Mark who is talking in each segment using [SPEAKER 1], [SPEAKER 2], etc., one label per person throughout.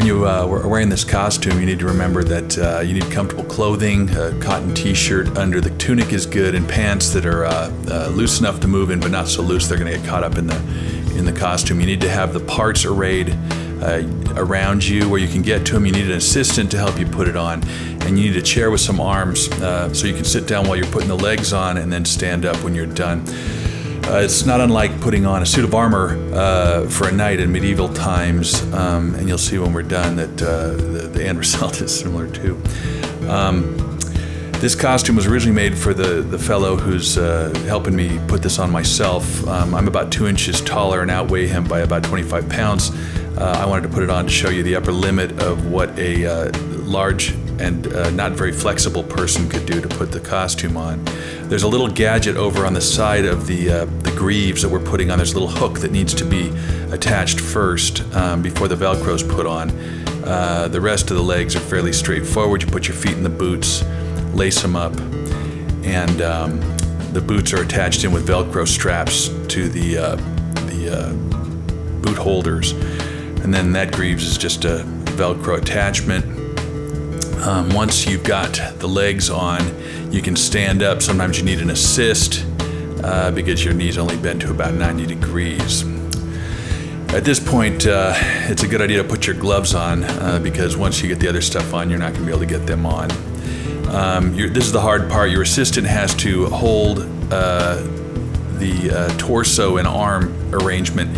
[SPEAKER 1] When you are wearing this costume, you need to remember that you need comfortable clothing. A cotton t-shirt under the tunic is good, and pants that are loose enough to move in but not so loose they're going to get caught up in the costume. You need to have the parts arrayed around you where you can get to them. You need an assistant to help you put it on, and you need a chair with some arms so you can sit down while you're putting the legs on and then stand up when you're done. It's not unlike putting on a suit of armor for a knight in medieval times, and you'll see when we're done that the end result is similar too. This costume was originally made for the fellow who's helping me put this on myself. I'm about 2 inches taller and outweigh him by about 25 pounds. I wanted to put it on to show you the upper limit of what a large and not very flexible person could do to put the costume on. There's a little gadget over on the side of the greaves that we're putting on. There's a little hook that needs to be attached first before the Velcro is put on. The rest of the legs are fairly straightforward. You put your feet in the boots, lace them up, and the boots are attached in with Velcro straps to the boot holders. And then that greaves is just a Velcro attachment. Once you've got the legs on, you can stand up. Sometimes you need an assist because your knees only bend to about 90 degrees. At this point, it's a good idea to put your gloves on because once you get the other stuff on, you're not going to be able to get them on. This is the hard part. Your assistant has to hold the torso and arm arrangement,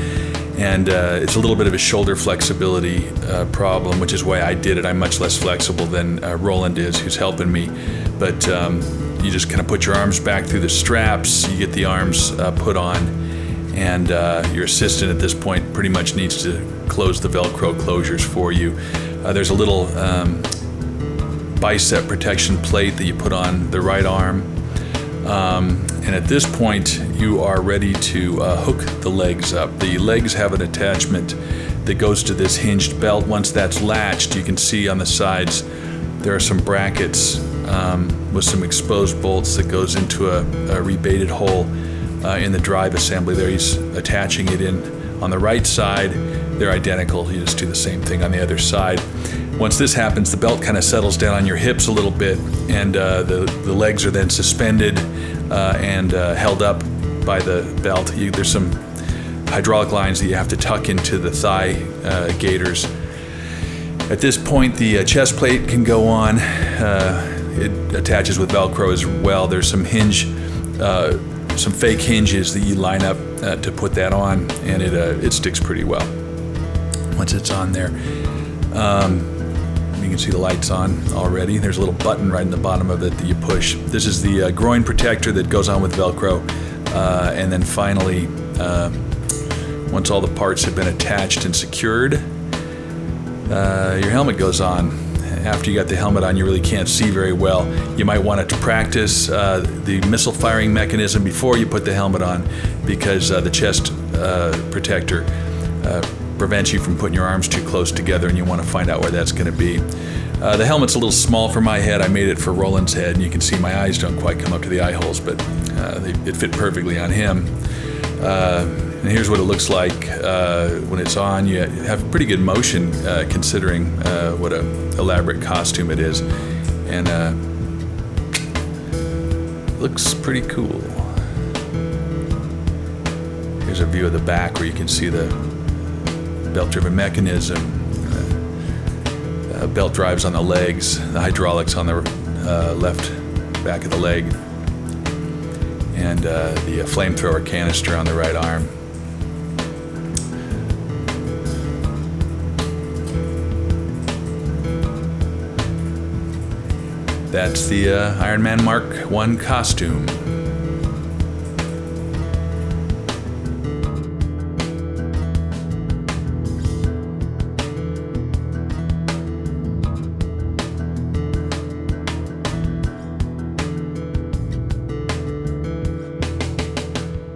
[SPEAKER 1] and it's a little bit of a shoulder flexibility problem, which is why I did it. I'm much less flexible than Roland is, who's helping me. But you just kind of put your arms back through the straps, you get the arms put on, and your assistant at this point pretty much needs to close the Velcro closures for you. There's a little bicep protection plate that you put on the right arm. And at this point, you are ready to hook the legs up. The legs have an attachment that goes to this hinged belt. Once that's latched, you can see on the sides there are some brackets with some exposed bolts that goes into a rebaited hole in the drive assembly there. He's attaching it in on the right side. They're identical. You just do the same thing on the other side. Once this happens, the belt kind of settles down on your hips a little bit, and the legs are then suspended and held up by the belt. There's some hydraulic lines that you have to tuck into the thigh gaiters. At this point, the chest plate can go on. It attaches with Velcro as well. There's some some fake hinges that you line up to put that on, and it sticks pretty well once it's on there. You can see the lights on already. There's a little button right in the bottom of it that you push. This is the groin protector that goes on with Velcro. And then finally, once all the parts have been attached and secured, your helmet goes on. After you got the helmet on, you really can't see very well. You might want to practice the missile firing mechanism before you put the helmet on, because the chest protector prevents you from putting your arms too close together, and you want to find out where that's going to be. The helmet's a little small for my head. I made it for Roland's head, and you can see my eyes don't quite come up to the eye holes, but it fit perfectly on him. And here's what it looks like when it's on. You have pretty good motion considering what an elaborate costume it is, and looks pretty cool. Here's a view of the back where you can see the belt-driven mechanism, belt drives on the legs, the hydraulics on the left back of the leg, and the flamethrower canister on the right arm. That's the Iron Man Mark I costume.